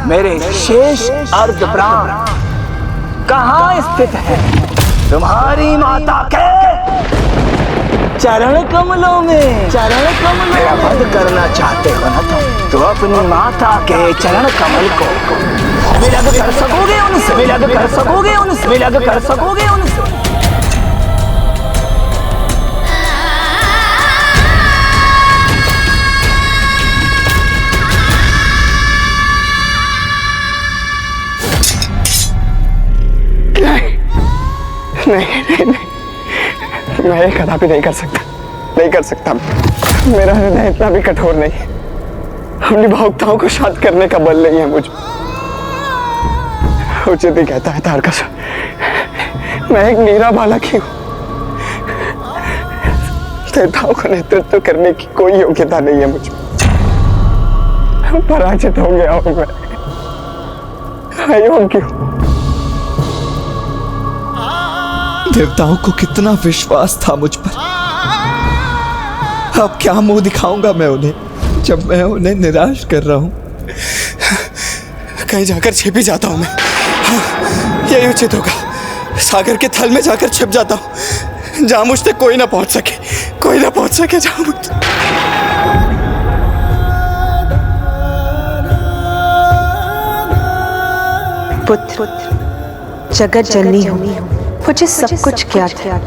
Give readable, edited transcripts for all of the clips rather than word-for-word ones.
मेरे शेष अर्ध प्राण कहाँ स्थित है? तुम्हारी माता के चरण कमलों में। चरण कमलों मेरा वध करना चाहते हो ना तुम, तो अपनी माता के चरण कमल को मिलग कर सकोगे उनसे, मिलग कर सकोगे उनसे, मिलग कर सकोगे उनसे। नहीं, मैं ये कदापि नहीं कर सकता, नहीं कर सकता। मेरा हृदय इतना भी कठोर नहीं है, अपनी भावुकताओं को शांत करने का बल नहीं है मुझ। उचित ही कहता है तारकासुर, मैं एक नीरा बालक ही हूँ। देवताओं का नेतृत्व करने की कोई योग्यता नहीं है मुझ। पराजित हो गया हूँ मैं, अयोग्य हूँ। देवताओं को कितना विश्वास था मुझ पर। अब क्या मुंह दिखाऊंगा मैं उन्हें, जब मैं उन्हें निराश कर रहा हूं। कहीं जाकर छिप ही जाता हूं मैं। हाँ, यही उचित होगा। सागर के थल में जाकर छिप जाता हूं, जहां मुझ तक कोई ना पहुंच सके, कोई ना पहुंच सके जहां मुझ। पुत्र, जगत जननी हो, मुझे सब कुछ ज्ञात है,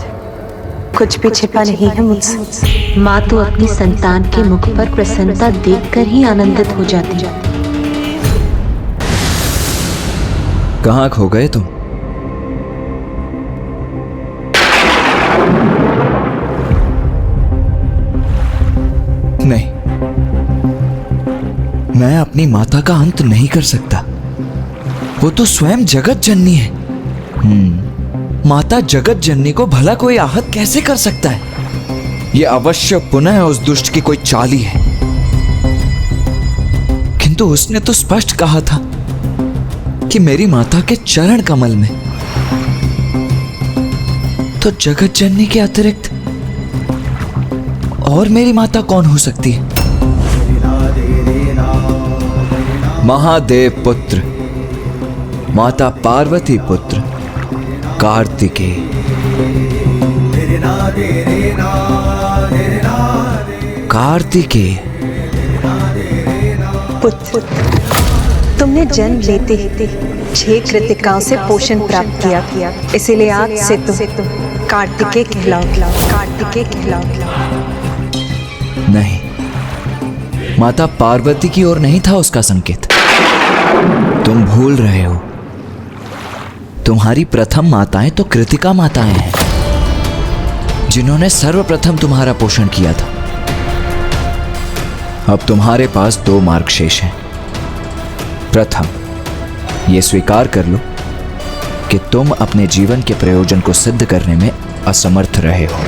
कुछ भी छिपा नहीं है मुझसे। माँ तो अपनी संतान के मुख पर प्रसन्नता देखकर ही आनंदित हो जाती। कहाँ खो गए तुम? नहीं, मैं अपनी माता का अंत नहीं कर सकता। वो तो स्वयं जगत जननी है। माता जगत जननी को भला कोई आहत कैसे कर सकता है? यह अवश्य पुनः उस दुष्ट की कोई चाल ही है। किंतु उसने तो स्पष्ट कहा था कि मेरी माता के चरण कमल में। तो जगत जननी के अतिरिक्त और मेरी माता कौन हो सकती है? महादेव पुत्र, माता पार्वती पुत्र कार्तिकेय। कार्तिकेय पुत्र, तुमने जन्म लेते ही 6 कृतिकाओं से पोषण प्राप्त किया, इसीलिए आज से तुम कार्तिकेय कहलाओ। कार्तिकेय कहलाओ। नहीं, माता पार्वती की ओर नहीं था उसका संकेत। तुम भूल रहे हो। तुम्हारी प्रथम माताएं तो कृतिका माताएं हैं, जिन्होंने सर्वप्रथम तुम्हारा पोषण किया था। अब तुम्हारे पास 2 मार्ग शेष हैं। प्रथम, यह स्वीकार कर लो कि तुम अपने जीवन के प्रयोजन को सिद्ध करने में असमर्थ रहे हो।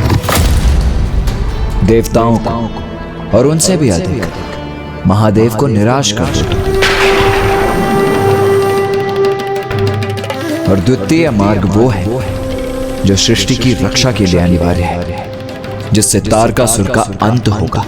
देवताओं को और उनसे भी अधिक महादेव को निराश कर दो। और द्वितीय मार्ग वो है जो सृष्टि की रक्षा के लिए अनिवार्य है, जिससे तारकासुर का अंत होगा।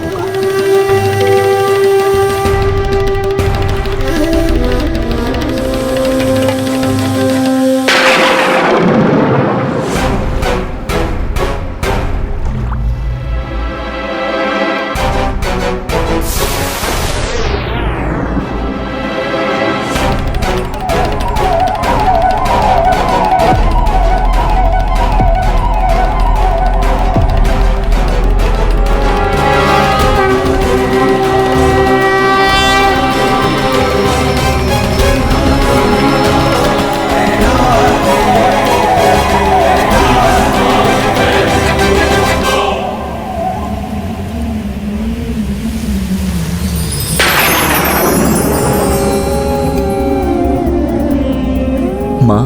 माँ,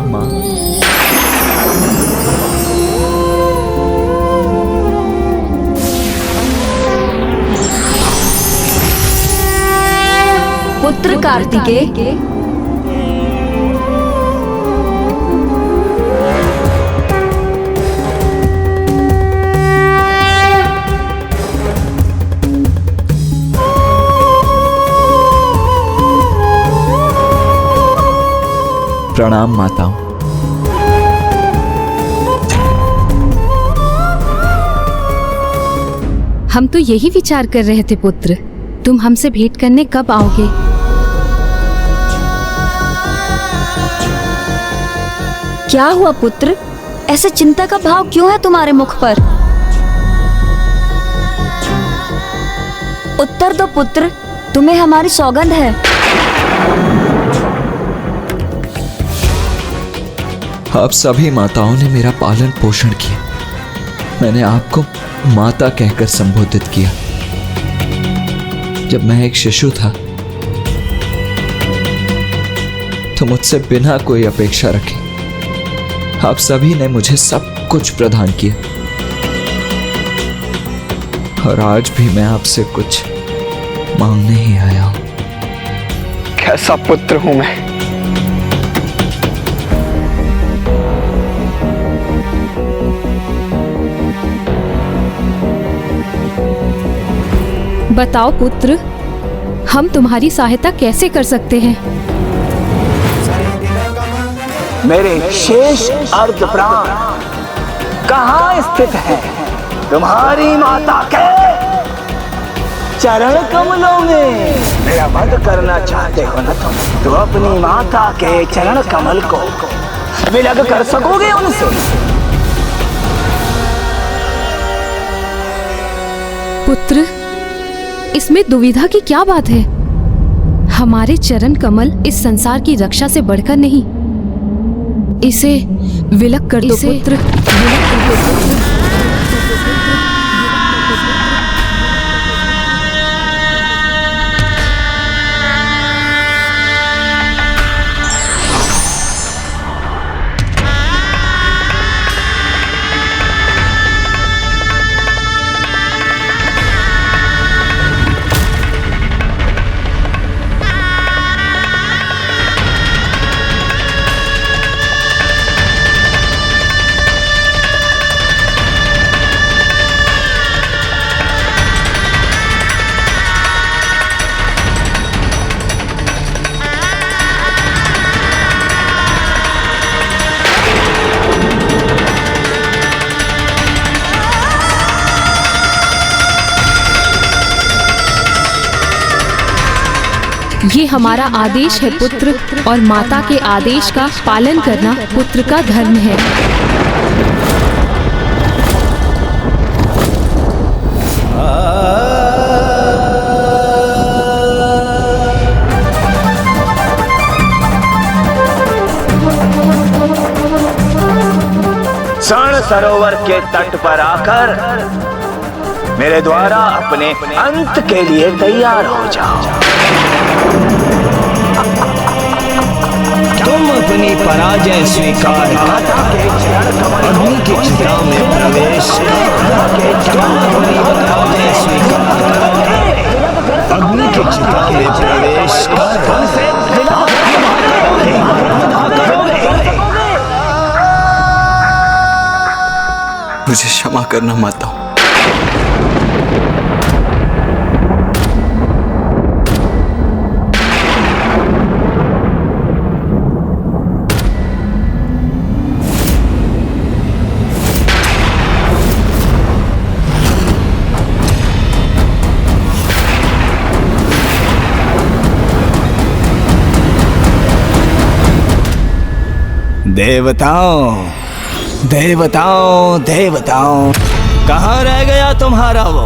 पुत्र कार्तिकेय, प्रणाम माताओं। हम तो यही विचार कर रहे थे पुत्र, तुम हमसे भेंट करने कब आओगे? क्या हुआ पुत्र, ऐसे चिंता का भाव क्यों है तुम्हारे मुख पर? उत्तर दो पुत्र, तुम्हें हमारी सौगंध है। आप सभी माताओं ने मेरा पालन पोषण किया। मैंने आपको माता कहकर संबोधित किया। जब मैं एक शिशु था तो मुझसे बिना कोई अपेक्षा रखे आप सभी ने मुझे सब कुछ प्रदान किया, और आज भी मैं आपसे कुछ मांगने ही आया हूं। कैसा पुत्र हूं मैं। बताओ पुत्र, हम तुम्हारी सहायता कैसे कर सकते हैं? मेरे शेष अर्ध प्राण कहाँ स्थित है? तुम्हारी माता के चरण कमलों में। मेरा वध करना चाहते हो ना तुम, तो अपनी माता के चरण कमल को विलग कर सकोगे उनसे? पुत्र, इसमें दुविधा की क्या बात है? हमारे चरण कमल इस संसार की रक्षा से बढ़कर नहीं, इसे विलग कर दो पुत्र, विलग कर दो पुत्र। ये हमारा आदेश है पुत्र, और माता के आदेश का पालन करना पुत्र का धर्म है। स्वर्ण सरोवर के तट पर आकर मेरे द्वारा अपने अंत के लिए तैयार हो जाओ। तुम अपनी पराजय स्वीकार कर अग्नि की चिता में प्रवेश अग्नि की चिता में प्रवेश मुझे क्षमा करना माता। देवताओं, देवताओं, देवताओं, कहाँ रह गया तुम्हारा वो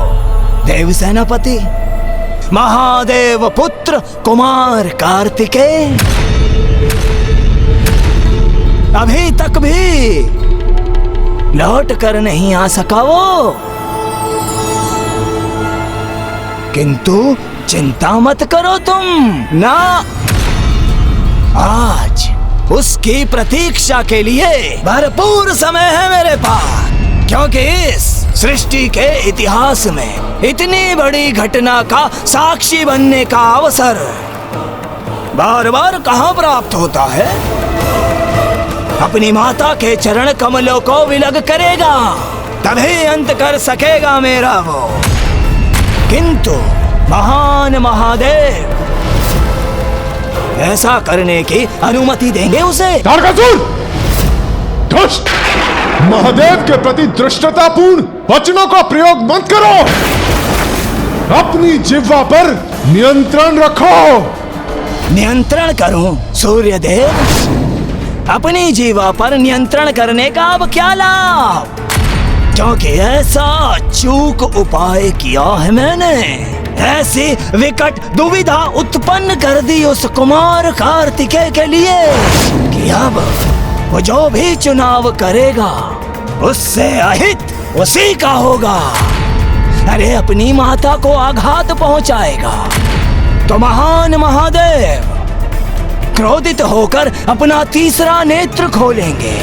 देव सेनापति, महादेव पुत्र कुमार कार्तिकेय? अभी तक भी लौट कर नहीं आ सका वो। किंतु चिंता मत करो तुम ना, आज उसकी प्रतीक्षा के लिए भरपूर समय है मेरे पास, क्योंकि इस सृष्टि के इतिहास में इतनी बड़ी घटना का साक्षी बनने का अवसर बार बार कहाँ प्राप्त होता है। अपनी माता के चरण कमलों को विलग करेगा तभी अंत कर सकेगा मेरा वो। किंतु महान महादेव ऐसा करने की अनुमति देंगे उसे? तारकासुर! दुष्ट! महादेव के प्रति दृष्टतापूर्ण वचनों का प्रयोग मत करो। अपनी जिह्वा पर नियंत्रण रखो। नियंत्रण करूं सूर्यदेव? अपनी जीवा पर नियंत्रण करने का अब क्या लाभ? क्योंकि ऐसा चूक उपाय किया है मैंने, ऐसी विकट दुविधा उत्पन्न कर दी उस कुमार कार्तिकेय के लिए कि अब वो जो भी चुनाव करेगा उससे अहित उसी का होगा। अरे अपनी माता को आघात पहुंचाएगा तो महान महादेव क्रोधित होकर अपना तीसरा नेत्र खोलेंगे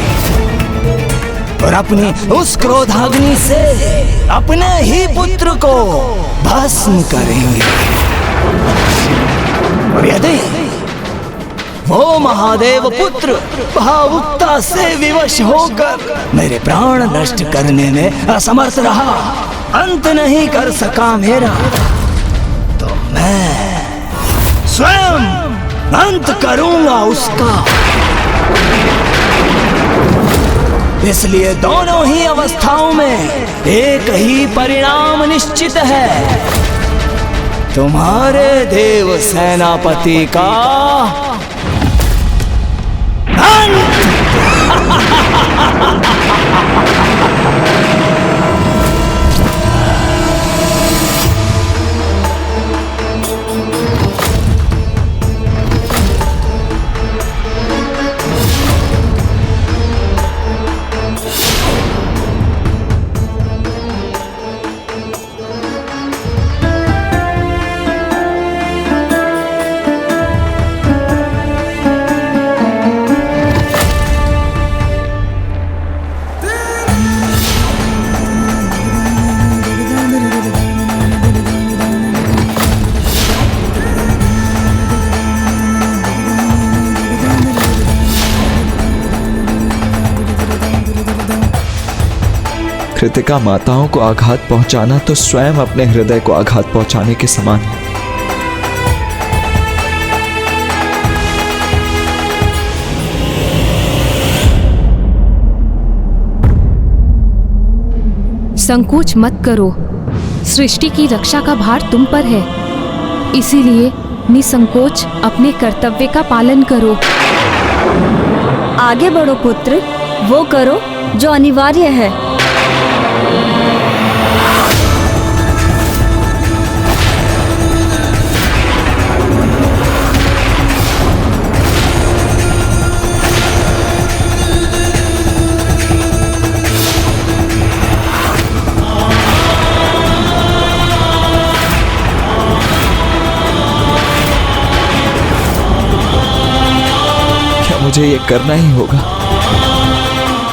और अपनी उस क्रोधाग्नि से अपने ही पुत्र को भस्म करेंगे। और यदि वो महादेव पुत्र भावुकता से विवश होकर मेरे प्राण नष्ट करने में असमर्थ रहा, अंत नहीं कर सका मेरा, तो मैं स्वयं अंत करूंगा उसका। इसलिए दोनों ही अवस्थाओं में एक ही परिणाम निश्चित है, तुम्हारे देव सेनापति का अंत। कृतिका माताओं को आघात पहुंचाना तो स्वयं अपने हृदय को आघात पहुंचाने के समान है। संकोच मत करो, सृष्टि की रक्षा का भार तुम पर है, इसीलिए निसंकोच अपने कर्तव्य का पालन करो। आगे बढ़ो पुत्र, वो करो जो अनिवार्य है। मुझे ये करना ही होगा।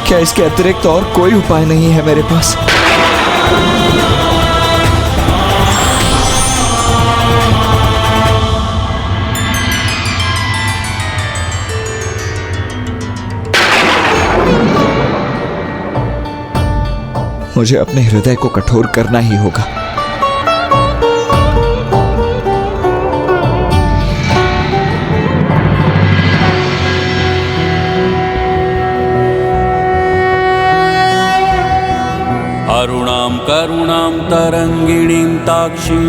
क्या इसके अतिरिक्त और कोई उपाय नहीं है मेरे पास? मुझे अपने हृदय को कठोर करना ही होगा। अरुणां करुणां तरंगिणीं ताक्षीं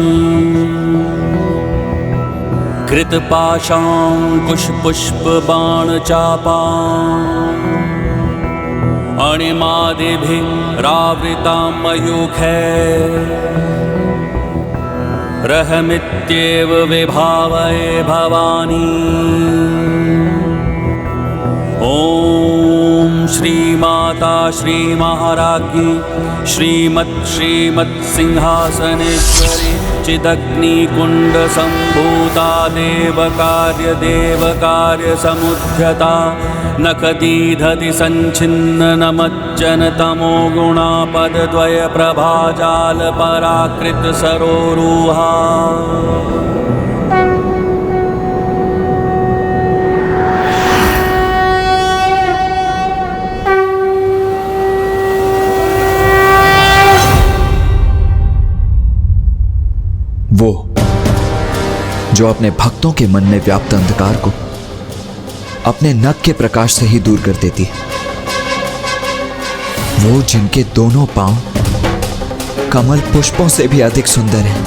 कृतपाशाङ्कुशपुष्पबाणचापां अणिमादिभिरावृतां मयूखैरहमित्येव विभावये भवानी। ओम श्रीमाता श्रीमहाराज्ञी श्रीमत् सिंहासनेश्वरी चिदग्निकुंड संभूता देवकार्य समुद्यता नखदीधति संचिन्न नमज्जन तमो गुणापद्वय प्रभाजाल पराकृत सरोरुहा। जो अपने भक्तों के मन में व्याप्त अंधकार को अपने नख के प्रकाश से ही दूर कर देती है। वो जिनके दोनों पांव कमल पुष्पों से भी अधिक सुंदर हैं।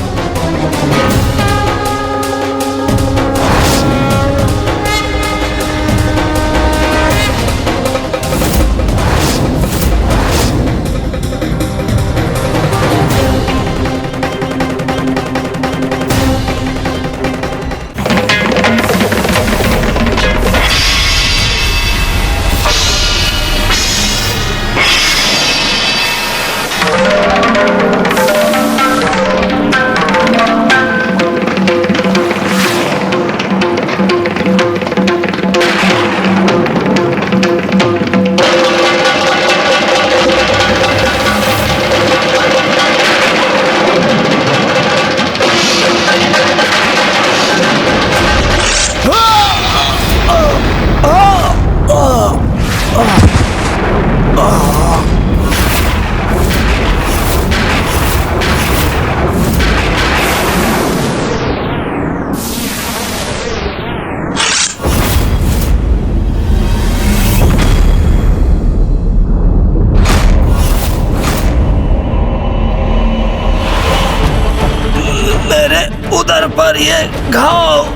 उधर पर ये घाव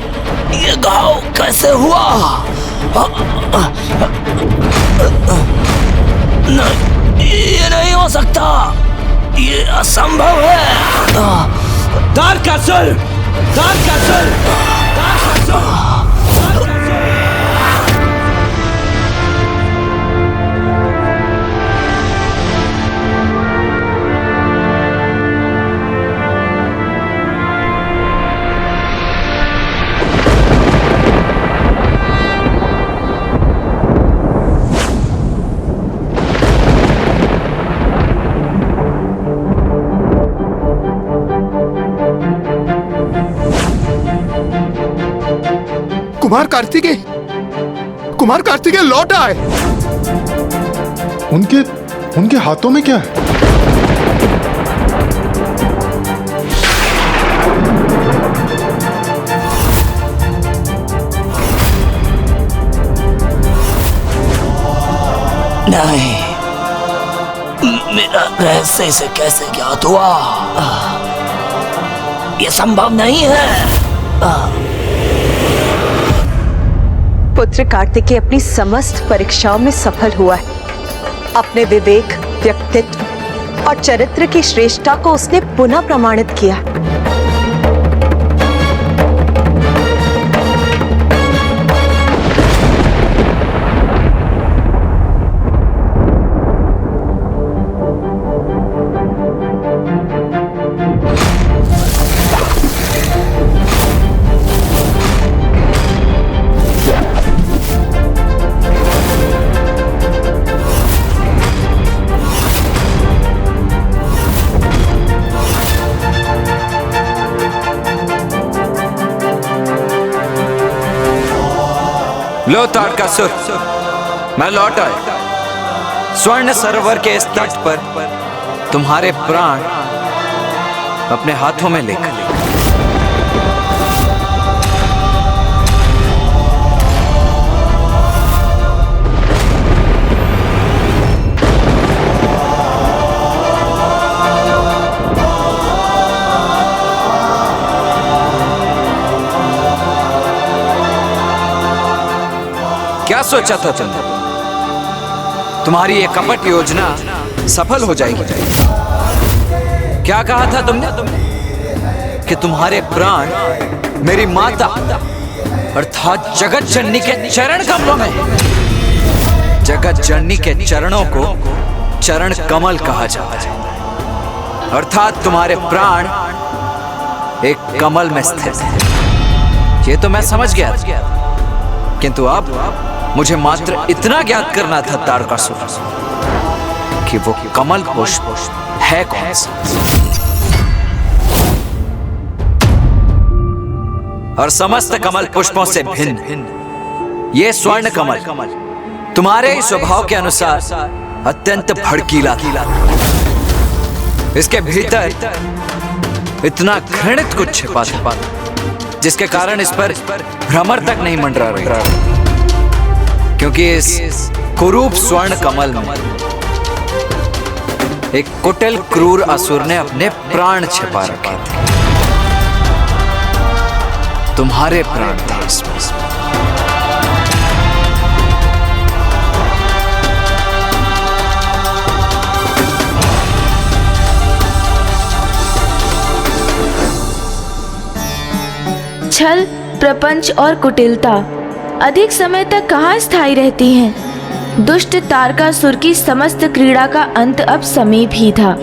कैसे हुआ? नहीं, ये नहीं हो सकता, ये असंभव है। तारकासुर, तारकासुर, तारकासुर। कुमार कार्तिकेय लौट आए। उनके हाथों में क्या है? नहीं, मेरा रहस्य इसे कैसे ज्ञात हुआ? यह संभव नहीं है। पुत्र कार्तिकेय अपनी समस्त परीक्षाओं में सफल हुआ है। अपने विवेक, व्यक्तित्व और चरित्र की श्रेष्ठता को उसने पुनः प्रमाणित किया। लो तारकासुर, मैं लौट आया। स्वर्ण सरोवर के इस तट पर तुम्हारे प्राण अपने हाथों में लेकर। क्या सोचा था तुमने? तुम्हारी ये कपट योजना सफल हो जाएगी। क्या कहा था तुमने कि तुम्हारे प्राण मेरी माता अर्थात जगत जननी के चरण कमलों में। जगत जननी के चरणों को चरण कमल कहा जाता है, अर्थात तुम्हारे प्राण एक कमल में स्थित है। ये तो मैं समझ गया, किंतु अब मुझे मात्र इतना ज्ञात करना था तारकासुर कि वो कमल पुष्प है कौन सा। और समस्त कमल पुष्पों से भिन्न ये स्वर्ण कमल तुम्हारे ही स्वभाव के अनुसार अत्यंत भड़कीला था। इसके भीतर इतना घृणित कुछ छिपा था जिसके कारण इस पर भ्रमर तक नहीं मंडरा रही, क्योंकि इस कुरूप स्वर्ण कमल में एक कुटिल क्रूर असुर ने अपने प्राण छिपा रखे थे। तुम्हारे प्राण थे इसमें। छल, प्रपंच और कुटिलता अधिक समय तक कहाँ स्थायी रहती हैं। दुष्ट तारकासुर की समस्त क्रीड़ा का अंत अब समीप ही था।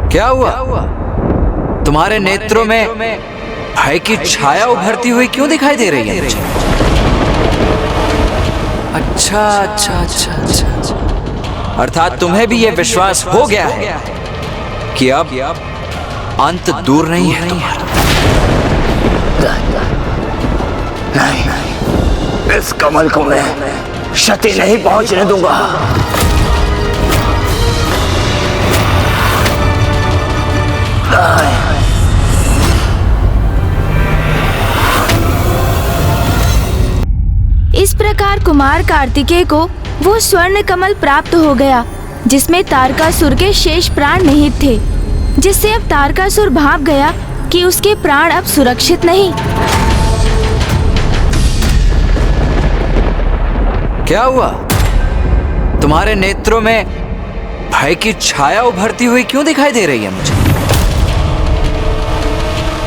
क्या हुआ? तुम्हारे नेत्रों में भय की छाया उभरती हुई क्यों दिखाई दे रही है मुझे? अच्छा अच्छा अच्छा अच्छा अच्छा, अर्थात तुम्हें भी यह विश्वास हो गया है कि अब अंत दूर नहीं है तुम्हारा। नहीं, इस कमल को मैं क्षति नहीं पहुंचने दूंगा। इस प्रकार कुमार कार्तिकेय को वो स्वर्ण कमल प्राप्त हो गया जिसमें तारकासुर के शेष प्राण निहित थे, जिससे अब तारकासुर भाप गया कि उसके प्राण अब सुरक्षित नहीं। क्या हुआ? तुम्हारे नेत्रों में भय की छाया उभरती हुई क्यों दिखाई दे रही है मुझे?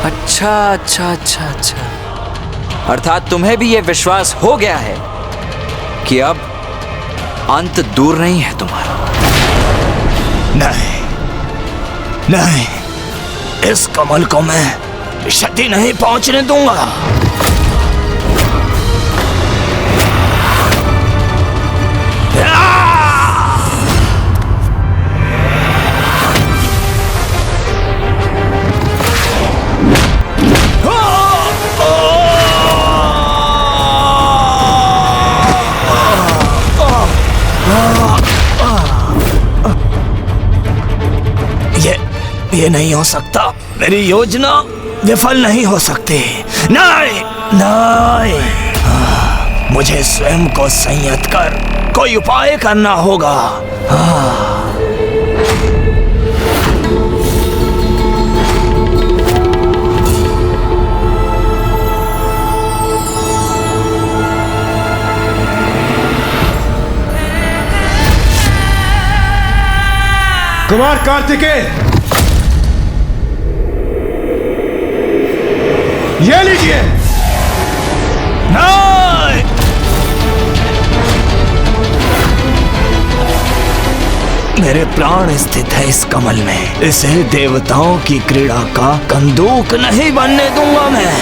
अच्छा अच्छा अच्छा अच्छा, अर्थात तुम्हें भी यह विश्वास हो गया है कि अब अंत दूर नहीं है तुम्हारा। नहीं नहीं, इस कमल को मैं क्षति नहीं पहुंचने दूंगा। ये नहीं हो सकता, मेरी योजना विफल नहीं हो सकती। नहीं नहीं, मुझे स्वयं को संयत कर कोई उपाय करना होगा। कुमार कार्तिकेय, ये लीजिए। नहीं, मेरे प्राण स्थित है इस कमल में। इसे देवताओं की क्रीड़ा का कंदूक नहीं बनने दूंगा मैं।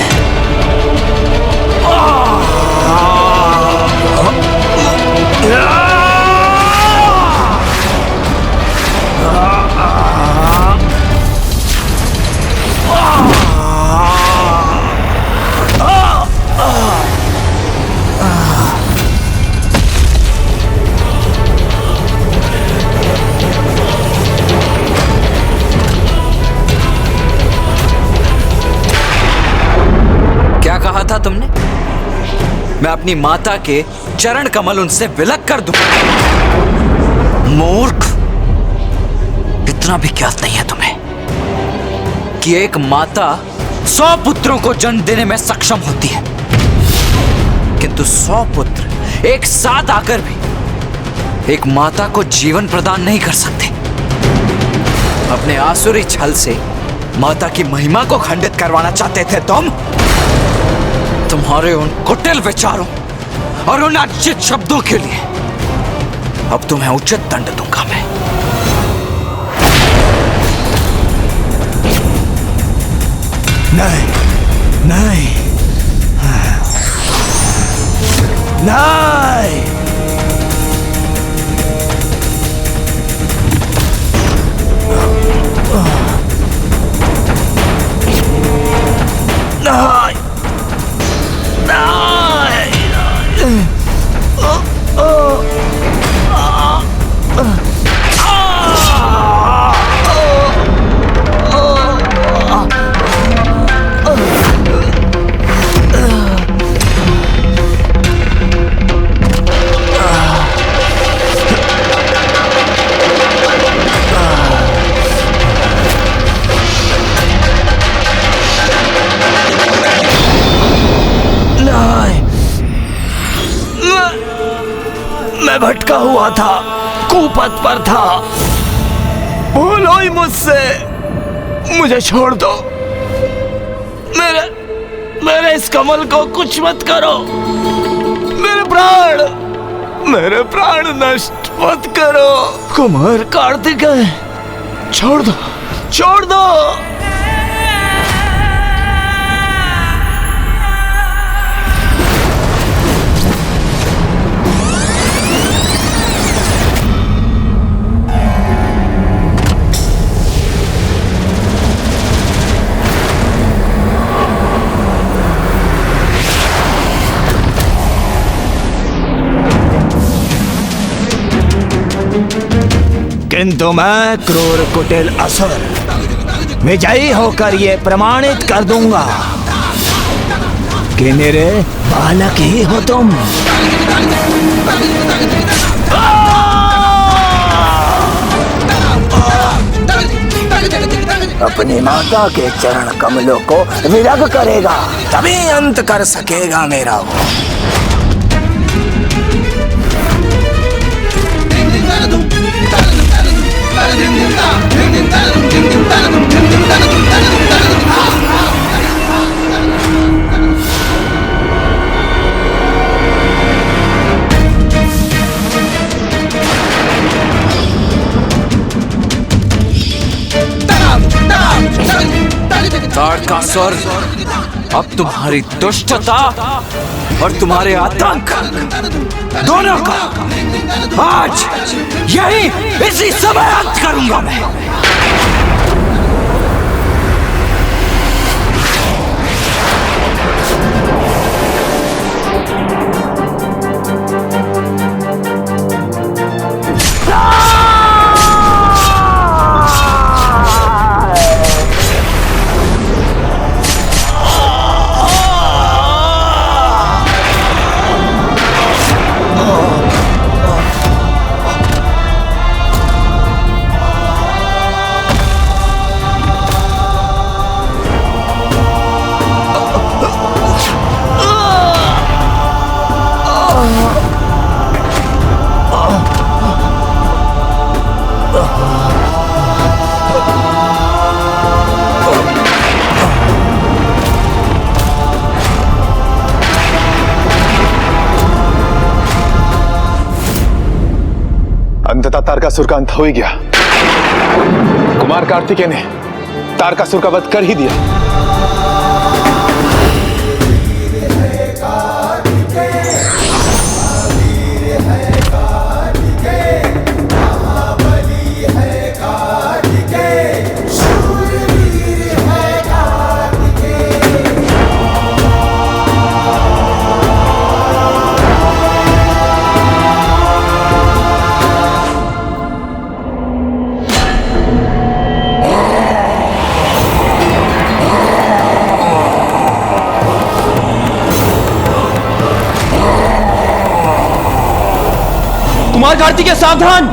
क्या कहा था तुमने? मैं अपनी माता के चरण कमल उनसे विलग कर दूं? मूर्ख, इतना भी ज्ञात नहीं है तुम्हें कि एक माता 100 पुत्रों को जन्म देने में सक्षम होती है, किंतु 100 पुत्र एक साथ आकर भी एक माता को जीवन प्रदान नहीं कर सकते। अपने आसुरी छल से माता की महिमा को खंडित करवाना चाहते थे तुम। तुम्हारे उन कुटिल विचारों और उन अनुचित शब्दों के लिए अब तुम्हें उचित दंड दूंगा मैं। नहीं नहीं नहीं, नहीं, भटका हुआ था, कुपथ पर था। भूलो ही मुझसे, मुझे छोड़ दो। मेरे इस कमल को कुछ मत करो। मेरे प्राण नष्ट मत करो। कुमार कार्तिकेय, छोड़ दो, छोड़ दो। किंतु मैं क्रूर कुटिल असुर विजयी होकर ये प्रमाणित कर दूंगा कि मेरे बालक ही हो तुम। अपनी माता के चरण कमलों को विलग करेगा, तभी अंत कर सकेगा मेरा वो। तारकासुर, अब तुम्हारी दुष्टता और तुम्हारे आतंक दोनों का आज यही इसी समय अंत करूंगा मैं। अंततः तारकासुर का अंत हो ही गया। कुमार कार्तिकेय ने तारकासुर का वध कर ही दिया। कुमार कार्तिकेय सावधान!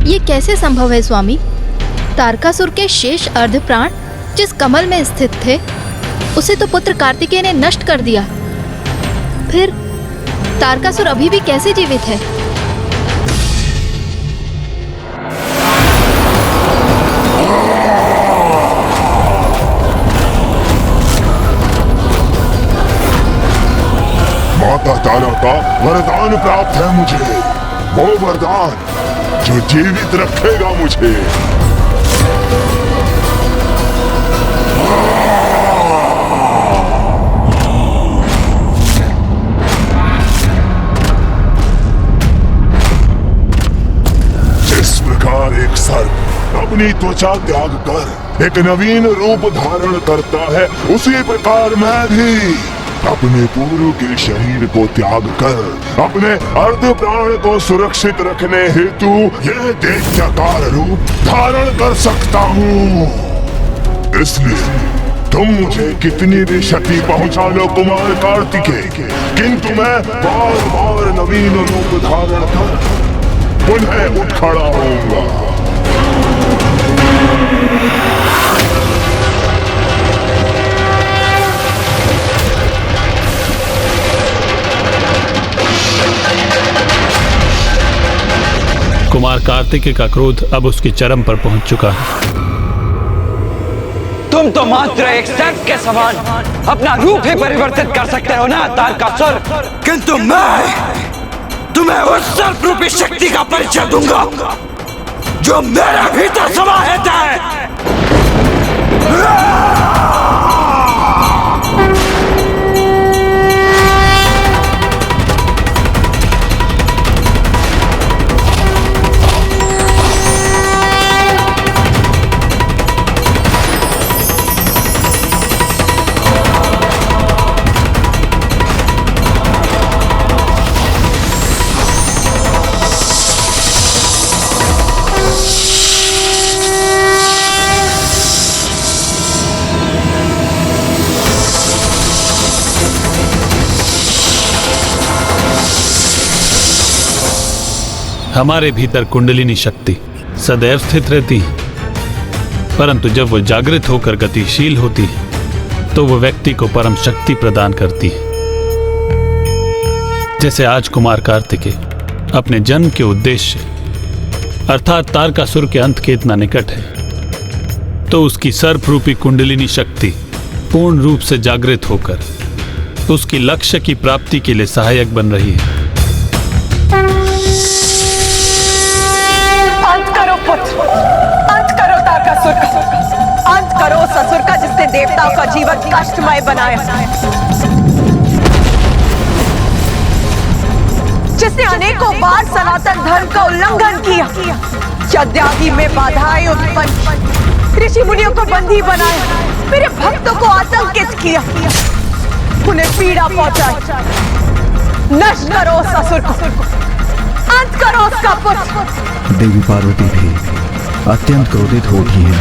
ये कैसे संभव है स्वामी? तारकासुर के शेष अर्ध प्राण जिस कमल में स्थित थे उसे तो पुत्र कार्तिकेय ने नष्ट कर दिया। फिर तारकासुर अभी भी कैसे जीवित है? माता तारा का वरदान प्राप्त है मुझे, वो वरदान जो जीवित रखेगा मुझे। एक सर्प अपनी त्वचा त्याग कर एक नवीन रूप धारण करता है, उसी प्रकार मैं भी अपने पूर्व के शरीर को त्याग कर अपने अर्ध प्राण को सुरक्षित रखने हेतु यह दैत्याकार रूप धारण कर सकता हूँ। इसलिए तुम मुझे कितनी भी क्षति पहुंचा लो कुमार कार्तिकेय, किंतु मैं बार बार नवीन रूप धारण कर पुनः उठ खड़ा होऊंगा। कुमार कार्तिकेय का क्रोध अब उसकी चरम पर पहुंच चुका है। तुम तो मात्र एक सर्प के समान अपना रूप ही परिवर्तित कर सकते हो ना तारकासुर, किंतु मैं तुम्हें उस सर्प रूपी शक्ति का परिचय दूंगा जो मेरे भीतर समाहित है। हमारे भीतर कुंडलिनी शक्ति सदैव स्थित रहती है, परंतु जब वो जागृत होकर गतिशील होती है तो वो व्यक्ति को परम शक्ति प्रदान करती है। जैसे आज कुमार कार्तिकेय अपने जन्म के उद्देश्य अर्थात तारकासुर के अंत के इतना निकट है, तो उसकी सर्प रूपी कुंडलिनी शक्ति पूर्ण रूप से जागृत होकर उसकी लक्ष्य की प्राप्ति के लिए सहायक बन रही है। अंत करो तारकासुर का, अंत करो उस असुर का जिसने देवताओं का जीवन कष्टमय बनाया, जिसने अनेकों बार सनातन धर्म का उल्लंघन किया, यज्ञादि में बाधाएं उत्पन्न, ऋषि मुनियों को बंदी बनाया, मेरे भक्तों को आतंकित किया, उन्हें पीड़ा पहुंचाई। नष्ट करो उस असुर को, अंत करो उसका पुत्र। देवी पार्वती भी अत्यंत क्रोधित हो उठी है।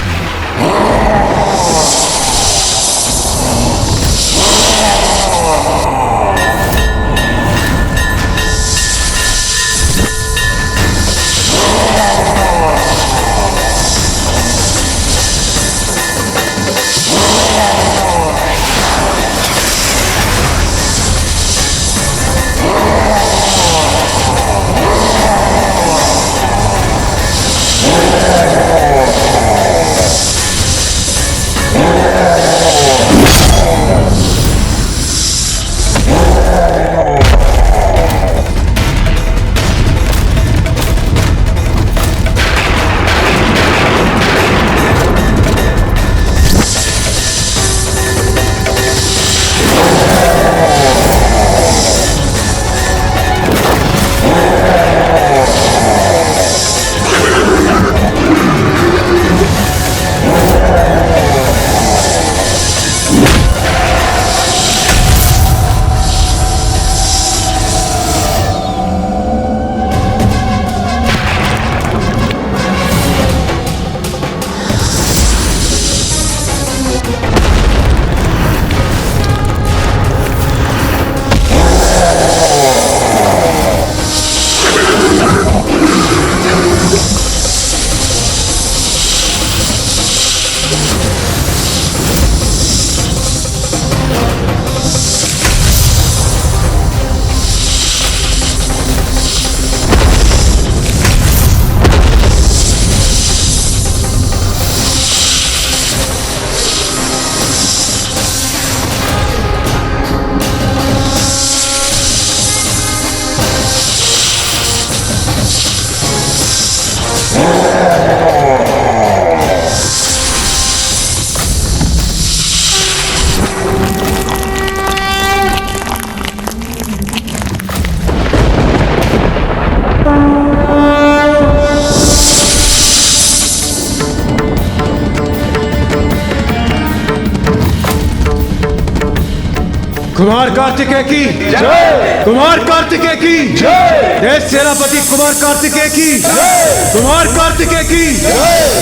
कुमार कार्तिकेय की जय, कुमार कार्तिकेय की जय, देश सेनापति कुमार कार्तिकेय की जय, कुमार कार्तिकेय की जय,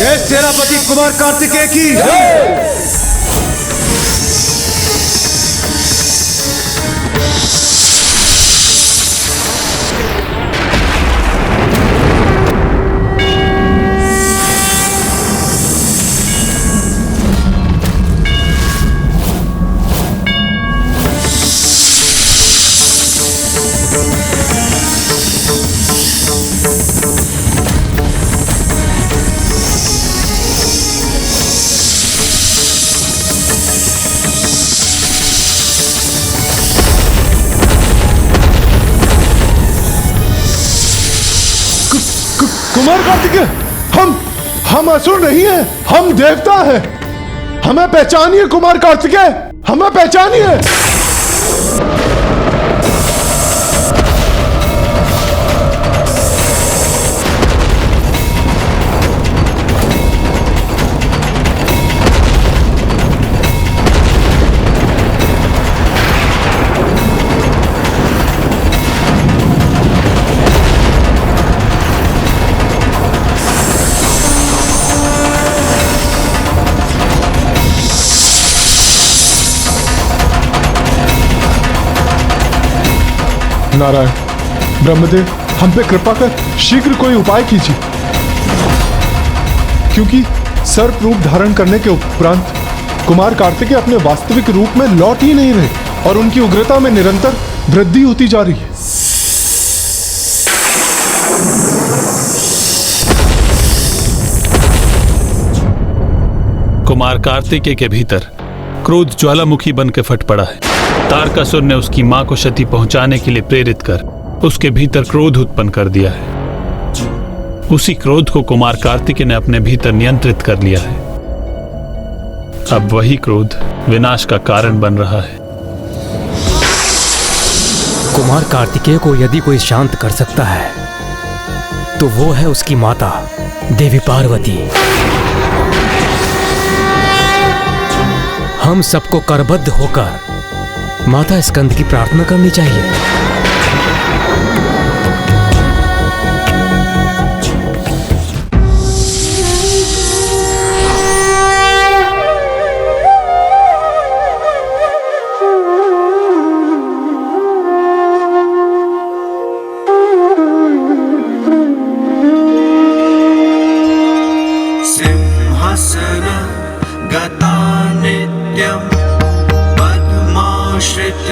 देश सेनापति कुमार कार्तिकेय की जय। कुमार कार्तिकेय, हम असुर नहीं हैं, हम देवता हैं। हमें पहचानिए कुमार कार्तिकेय, हमें पहचानिए। नारायण, ब्रह्मदेव, हम पे कृपा कर शीघ्र कोई उपाय कीजिए, क्योंकि सर्प रूप धारण करने के उपरांत कुमार कार्तिकेय अपने वास्तविक रूप में लौट ही नहीं रहे और उनकी उग्रता में निरंतर वृद्धि होती जा रही है। कुमार कार्तिकेय के भीतर क्रोध ज्वालामुखी बन के फट पड़ा है। तारकासुर ने उसकी मां को क्षति पहुंचाने के लिए प्रेरित कर उसके भीतर क्रोध उत्पन्न कर दिया है। उसी क्रोध को कुमार कार्तिकेय ने अपने भीतर नियंत्रित कर लिया है। अब वही क्रोध विनाश का कारण बन रहा है। कुमार कार्तिकेय को यदि कोई शांत कर सकता है तो वो है उसकी माता देवी पार्वती। हम सबको करबद्ध होकर माता स्कंद की प्रार्थना करनी चाहिए। सिंहासन गता नित्यम् पद्माश्रित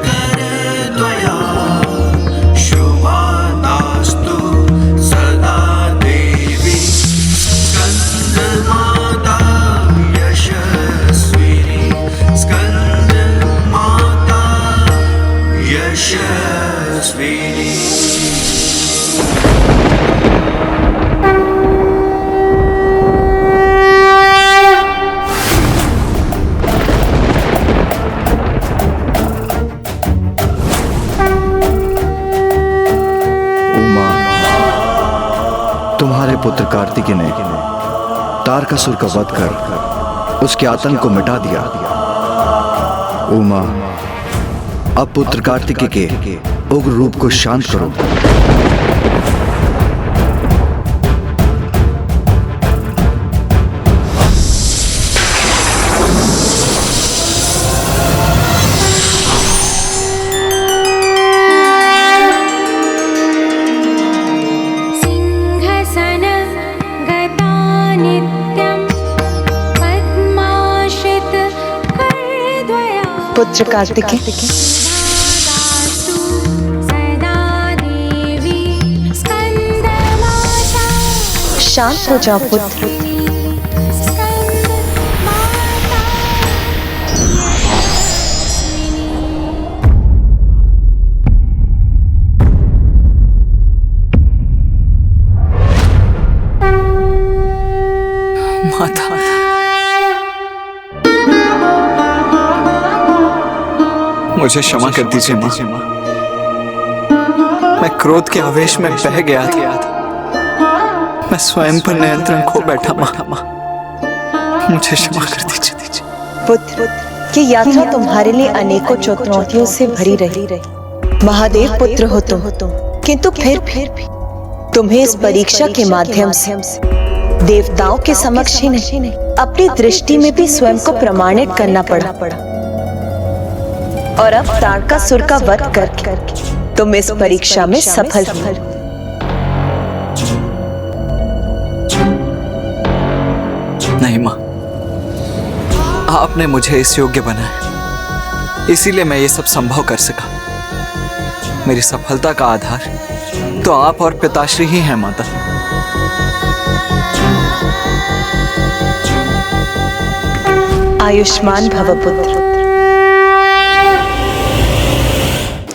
करद्वया शुभादास्तु सदा देवी स्कंदमाता यशस्विनी स्कंदमाता यशस्विनी। तुम्हारे पुत्र कार्तिकेय ने तारकासुर का वध कर उसके आतंक को मिटा दिया। उमा, अब पुत्र कार्तिकेय के उग्र रूप को शांत करो। पुत्र कार्तिकेय, शांत हो जाओ पुत्र। माता, मुझे क्षमा कर दीजिए मां। मैं क्रोध के आवेश में बह गया था। मैं स्वयं पर नियंत्रण खो बैठा मां। मुझे क्षमा कर दीजिए। पुत्र, ये यात्रा तुम्हारे लिए अनेकों चुनौतियों से भरी रही। महादेव पुत्र हो तुम, किंतु फिर भी तुम्हें इस परीक्षा के माध्यम से देवताओं के समक्ष ही नहीं, अपनी दृष्टि में भी स्वयं को प्रमाणित करना पड़ा। और अब तारकासुर का वध करके तुम इस परीक्षा में सफल हुए। नहीं मां, आपने मुझे इस योग्य बनाया, इसीलिए मैं ये सब संभव कर सका। मेरी सफलता का आधार तो आप और पिताश्री ही हैं माता। आयुष्मान भव पुत्र।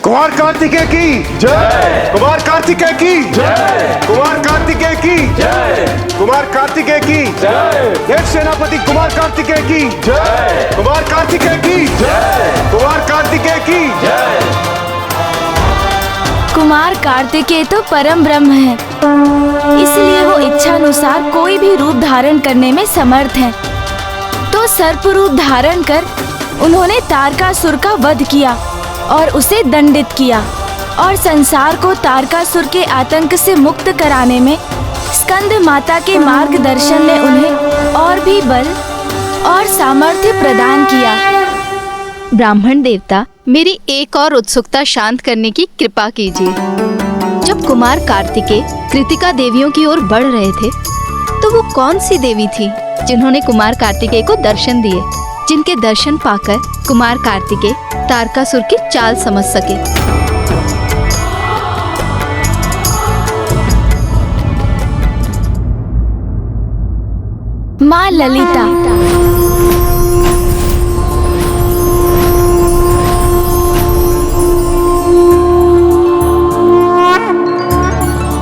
कुमार कार्तिकेय की जय, कुमार कार्तिकेय की जय, कुमार कार्तिकेय की जय, कुमार कार्तिकेय की जय, देव सेनापति कुमार कार्तिकेय की जय, कुमार कार्तिकेय की जय, कुमार कार्तिकेय की जय। कुमार कार्तिकेय तो परम ब्रह्म है, इसलिए वो इच्छानुसार कोई भी रूप धारण करने में समर्थ हैं। तो सर्प रूप धारण कर उन्होंने तारकासुर का वध किया और उसे दंडित किया, और संसार को तारकासुर के आतंक से मुक्त कराने में स्कंद माता के मार्गदर्शन ने उन्हें और भी बल और सामर्थ्य प्रदान किया। ब्राह्मण देवता, मेरी एक और उत्सुकता शांत करने की कृपा कीजिए। जब कुमार कार्तिकेय कृतिका देवियों की ओर बढ़ रहे थे, तो वो कौन सी देवी थी जिन्होंने कुमार कार्तिकेय को दर्शन दिए, जिनके दर्शन पाकर कुमार कार्तिकेय तारकासुर की चाल समझ सके? माँ ललिता।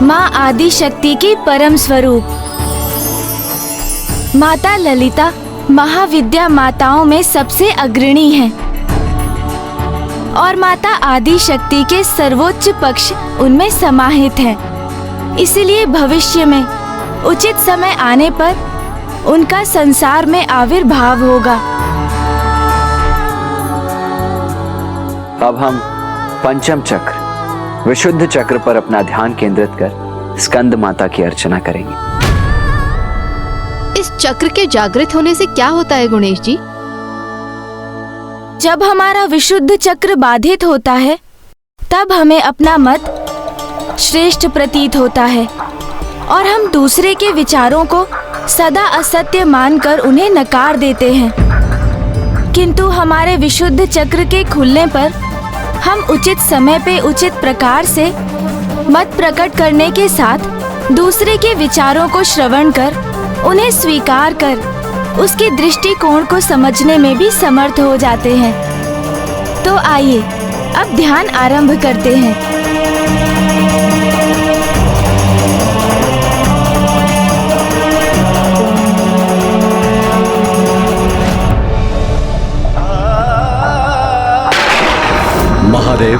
माँ आदि शक्ति की परम स्वरूप। माता ललिता महाविद्या माताओं में सबसे अग्रणी हैं और माता आदि शक्ति के सर्वोच्च पक्ष उनमें समाहित हैं। इसलिए भविष्य में उचित समय आने पर उनका संसार में आविर्भाव होगा। अब हम पंचम चक्र विशुद्ध चक्र पर अपना ध्यान केंद्रित कर स्कंद माता की अर्चना करेंगे। इस चक्र के जागृत होने से क्या होता है गुणेश जी? जब हमारा विशुद्ध चक्र बाधित होता है, तब हमें अपना मत श्रेष्ठ प्रतीत होता है और हम दूसरे के विचारों को सदा असत्य मानकर उन्हें नकार देते हैं। किंतु हमारे विशुद्ध चक्र के खुलने पर हम उचित समय पे उचित प्रकार से मत प्रकट करने के साथ दूसरे के विचारों को श्रवण कर उन्हें स्वीकार कर उसके दृष्टिकोण को समझने में भी समर्थ हो जाते हैं। तो आइए अब ध्यान आरंभ करते हैं। महादेव,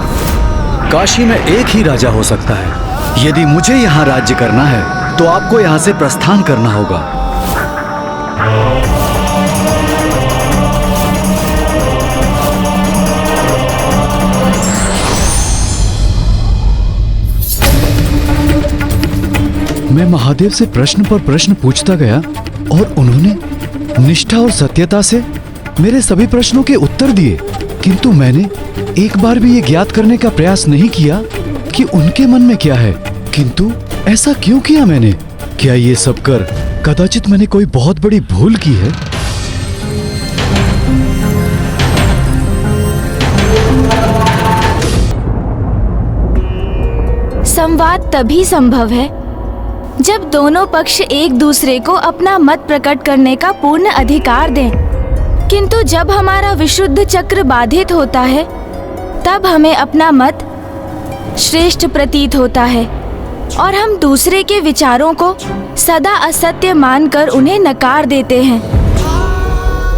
काशी में एक ही राजा हो सकता है। यदि मुझे यहाँ राज्य करना है तो आपको यहाँ से प्रस्थान करना होगा। मैं महादेव से प्रश्न पर प्रश्न पूछता गया और उन्होंने निष्ठा और सत्यता से मेरे सभी प्रश्नों के उत्तर दिए, किंतु मैंने एक बार भी ये ज्ञात करने का प्रयास नहीं किया कि उनके मन में क्या है। किंतु ऐसा क्यों किया मैंने? क्या ये सब कर कदाचित मैंने कोई बहुत बड़ी भूल की है? संवाद तभी संभव है जब दोनों पक्ष एक दूसरे को अपना मत प्रकट करने का पूर्ण अधिकार दें। किंतु जब हमारा विशुद्ध चक्र बाधित होता है, तब हमें अपना मत श्रेष्ठ प्रतीत होता है और हम दूसरे के विचारों को सदा असत्य मानकर उन्हें नकार देते हैं।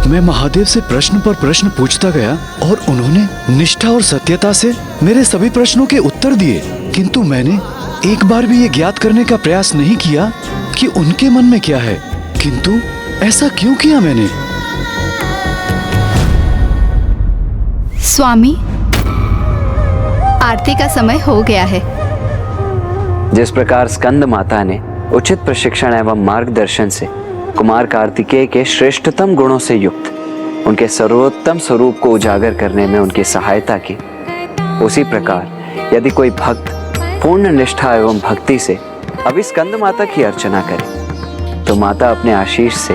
मैं महादेव से प्रश्न पर प्रश्न पूछता गया और उन्होंने निष्ठा और सत्यता से मेरे सभी प्रश्नों के उत्तर दिए, किंतु मैंने एक बार भी ये ज्ञात करने का प्रयास नहीं किया कि उनके मन में क्या है। किंतु ऐसा क्यों किया मैंने? स्वामी, आरती का समय हो गया है। जिस प्रकार स्कंद माता ने उचित प्रशिक्षण एवं मार्गदर्शन से कुमार कार्तिकेय के श्रेष्ठतम गुणों से युक्त उनके सर्वोत्तम स्वरूप को उजागर करने में उनकी सहायता की, उसी प्रकार यदि कोई भक्त पूर्ण निष्ठा एवं भक्ति से अभी स्कंद माता की अर्चना करे, तो माता अपने आशीष से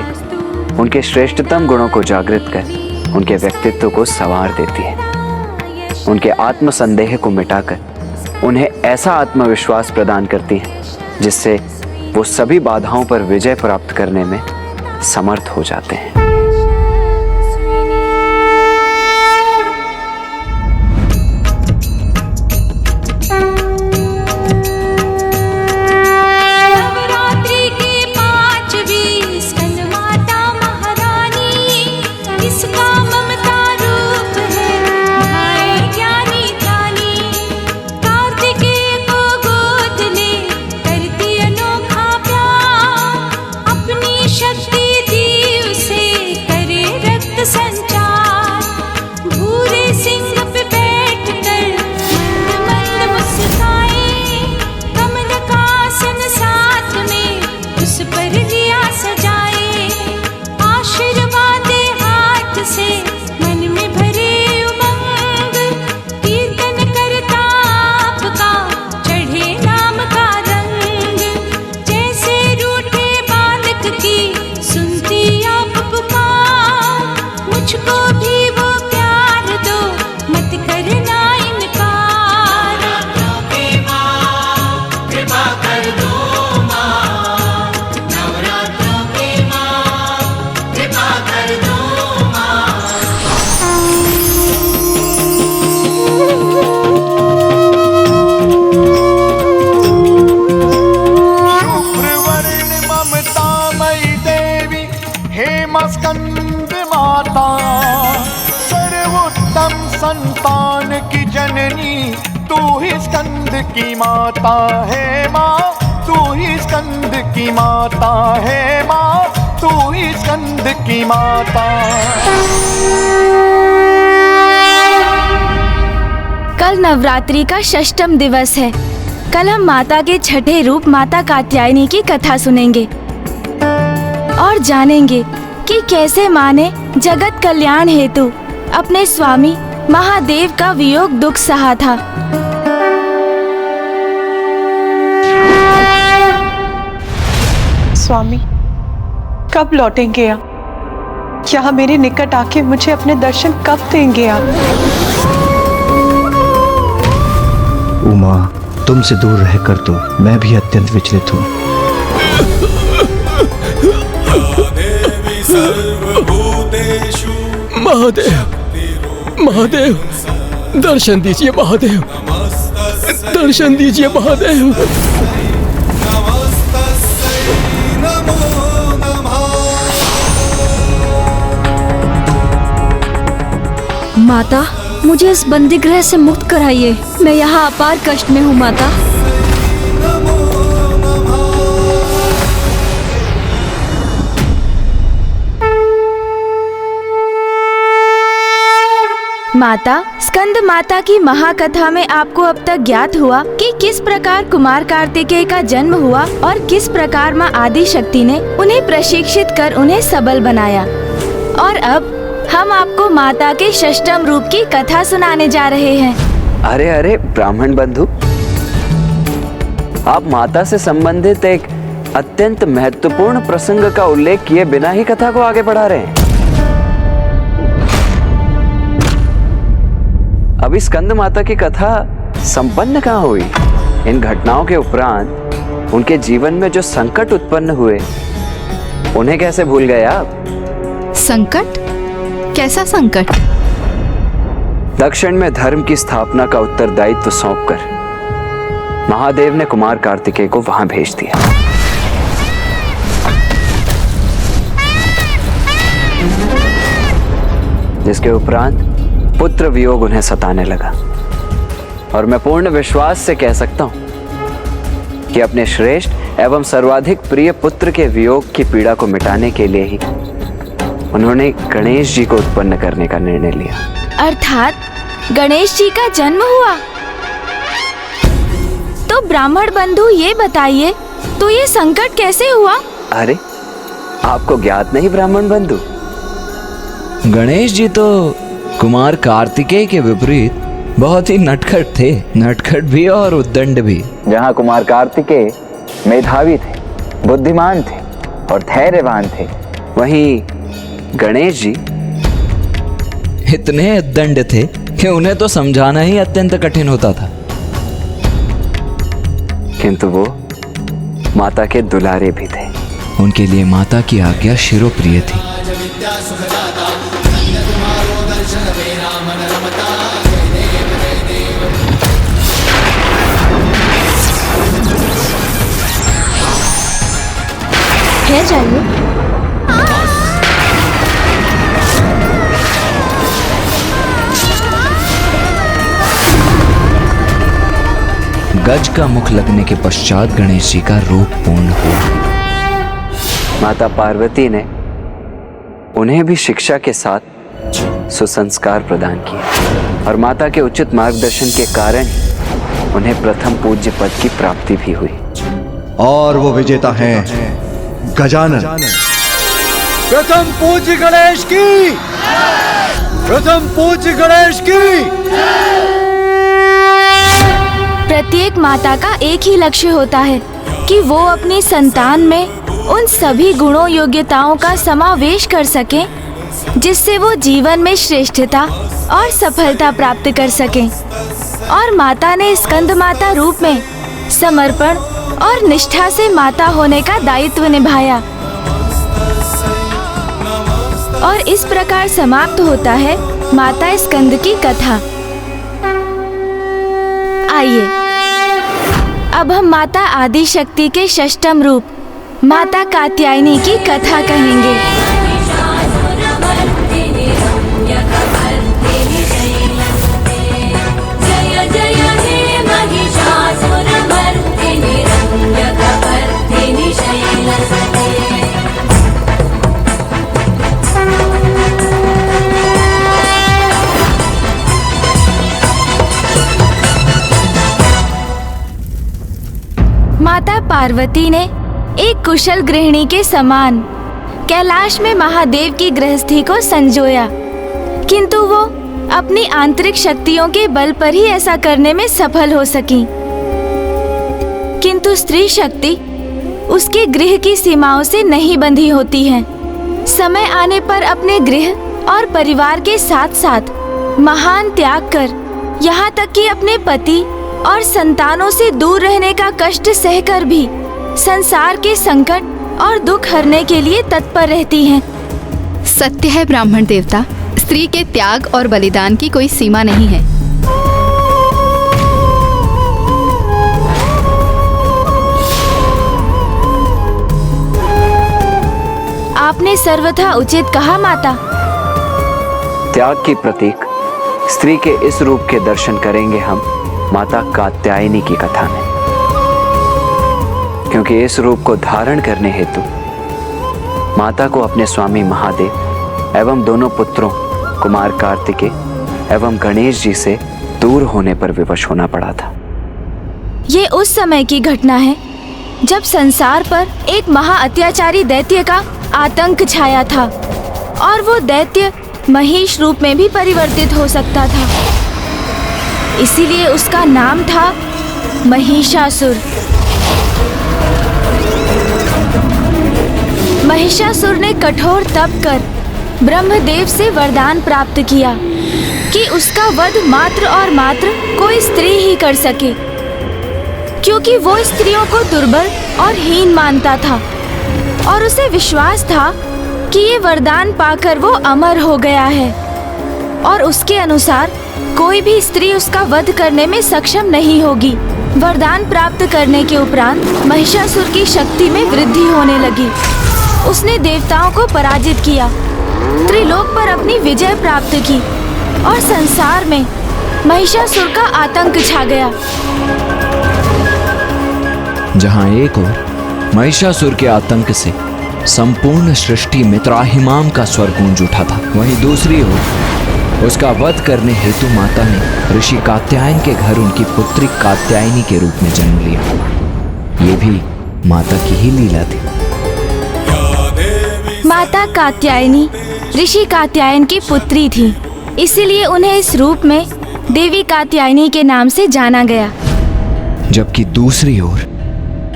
उनके श्रेष्ठतम गुणों को जागृत कर उनके व्यक्तित्व को संवार देती है। उनके आत्मसंदेह को मिटाकर उन्हें ऐसा आत्मविश्वास प्रदान करती है जिससे वो सभी बाधाओं पर विजय प्राप्त करने में समर्थ हो जाते हैं। हेमस्कंद माता सर्वोत्तम संतान की जननी, तू ही स्कंद की माता है माँ, तू ही स्कंद की माता है माँ, तू ही स्कंद की माता। कल नवरात्रि का षष्ठम दिवस है। कल हम माता के छठे रूप माता कात्यायनी की कथा सुनेंगे और जानेंगे कि कैसे माँ ने जगत कल्याण हेतु अपने स्वामी महादेव का वियोग दुख सहा था। स्वामी कब लौटेंगे आप? यहाँ मेरे निकट आके मुझे अपने दर्शन कब देंगे आप? उमा, तुमसे दूर रहकर तो मैं भी अत्यंत विचलित हूँ। महादेव, महादेव, दर्शन दीजिए महादेव, दर्शन दीजिए महादेव। माता, मुझे इस बंदी गृह से मुक्त कराइए। मैं यहाँ अपार कष्ट में हूँ माता। माता, स्कंद माता की महाकथा में आपको अब तक ज्ञात हुआ कि किस प्रकार कुमार कार्तिकेय का जन्म हुआ और किस प्रकार माँ आदि शक्ति ने उन्हें प्रशिक्षित कर उन्हें सबल बनाया। और अब हम आपको माता के षष्ठम रूप की कथा सुनाने जा रहे हैं। अरे अरे ब्राह्मण बंधु, आप माता से संबंधित एक अत्यंत महत्वपूर्ण प्रसंग का उल्लेख किए बिना ही कथा को आगे बढ़ा रहे हैं। अभी स्कंद माता की कथा संपन्न कहाँ हुई? इन घटनाओं के उपरांत उनके जीवन में जो संकट उत्पन्न हुए उन्हें कैसे भूल गए आप? संकट? कैसा संकट? दक्षिण में धर्म की स्थापना का उत्तरदायित्व सौंपकर महादेव ने कुमार कार्तिकेय को वहां भेज दिया। जिसके उपरांत पुत्र वियोग उन्हें सताने लगा और मैं पूर्ण विश्वास से कह सकता हूं कि अपने श्रेष्ठ एवं सर्वाधिक प्रिय पुत्र के वियोग की पीड़ा को मिटाने के लिए ही उन्होंने गणेश जी को उत्पन्न करने का निर्णय लिया। अर्थात गणेश जी का जन्म हुआ। तो ब्राह्मण बंधु ये बताइए, तो ये संकट कैसे हुआ? अरे आपको ज्ञात नहीं ब्राह्मण बंधु? गणेश जी तो कुमार कार्तिकेय के विपरीत बहुत ही नटखट थे, नटखट भी और उद्दंड भी। जहाँ कुमार कार्तिकेय मेधावी थे, बुद्धिमान थे और धैर्यवान थे, वहीं गणेश जी इतने उद्दंड थे कि उन्हें तो समझाना ही अत्यंत कठिन होता था। किंतु वो माता के दुलारे भी थे। उनके लिए माता की आज्ञा शिरोप्रिय थी। ठहर जाइए। गज का मुख लगने के पश्चात गणेश जी का रूप पूर्ण हुआ। माता पार्वती ने उन्हें भी शिक्षा के साथ सुसंस्कार प्रदान किए और माता के उचित मार्गदर्शन के कारण उन्हें प्रथम पूज्य पद की प्राप्ति भी हुई। और वो विजेता हैं गजानन। प्रथम पूज्य गणेश की, प्रथम पूज्य गणेश की। प्रत्येक माता का एक ही लक्ष्य होता है कि वो अपनी संतान में उन सभी गुणों योग्यताओं का समावेश कर सकें जिससे वो जीवन में श्रेष्ठता और सफलता प्राप्त कर सकें। और माता ने स्कंद माता रूप में समर्पण और निष्ठा से माता होने का दायित्व निभाया। और इस प्रकार समाप्त होता है माता स्कंद की कथा। आइए अब हम माता आदि शक्ति के षष्ठम रूप माता कात्यायनी की कथा कहेंगे। पार्वती ने एक कुशल गृहिणी के समान कैलाश में महादेव की गृहस्थी को संजोया, किंतु वो अपनी आंतरिक शक्तियों के बल पर ही ऐसा करने में सफल हो सकी। किंतु स्त्री शक्ति उसके गृह की सीमाओं से नहीं बंधी होती है। समय आने पर अपने गृह और परिवार के साथ साथ महान त्याग कर, यहाँ तक कि अपने पति और संतानों से दूर रहने का कष्ट सहकर भी संसार के संकट और दुख हरने के लिए तत्पर रहती हैं। सत्य है ब्राह्मण देवता, स्त्री के त्याग और बलिदान की कोई सीमा नहीं है। आपने सर्वथा उचित कहा माता। त्याग की प्रतीक स्त्री के इस रूप के दर्शन करेंगे हम माता कात्यायनी की कथा में, क्योंकि इस रूप को धारण करने हेतु माता को अपने स्वामी महादेव एवं दोनों पुत्रों कुमार कार्तिकेय एवं गणेश जी से दूर होने पर विवश होना पड़ा था। ये उस समय की घटना है जब संसार पर एक महा अत्याचारी दैत्य का आतंक छाया था और वो दैत्य महिष रूप में भी परिवर्तित हो सकता था। इसीलिए उसका नाम था महिषासुर। महिषासुर ने कठोर तप कर ब्रह्मदेव से वरदान प्राप्त किया कि उसका वध मात्र और मात्र कोई स्त्री ही कर सके, क्योंकि वो स्त्रियों को दुर्बल और हीन मानता था और उसे विश्वास था कि ये वरदान पाकर वो अमर हो गया है और उसके अनुसार कोई भी स्त्री उसका वध करने में सक्षम नहीं होगी। वरदान प्राप्त करने के उपरांत महिषासुर की शक्ति में वृद्धि होने लगी। उसने देवताओं को पराजित किया, त्रिलोक पर अपनी विजय प्राप्त की और संसार में महिषासुर का आतंक छा गया। जहां एक ओर महिषासुर के आतंक से संपूर्ण सृष्टि में त्राहिमाम का स्वर गूंज उठा था, वहीं दूसरी ओर उसका वध करने हेतु माता ने ऋषि कात्यायन के घर उनकी पुत्री कात्यायनी के रूप में जन्म लिया। ये भी माता की ही लीला थी। माता कात्यायनी ऋषि कात्यायन की पुत्री थी, इसीलिए उन्हें इस रूप में देवी कात्यायनी के नाम से जाना गया। जबकि दूसरी ओर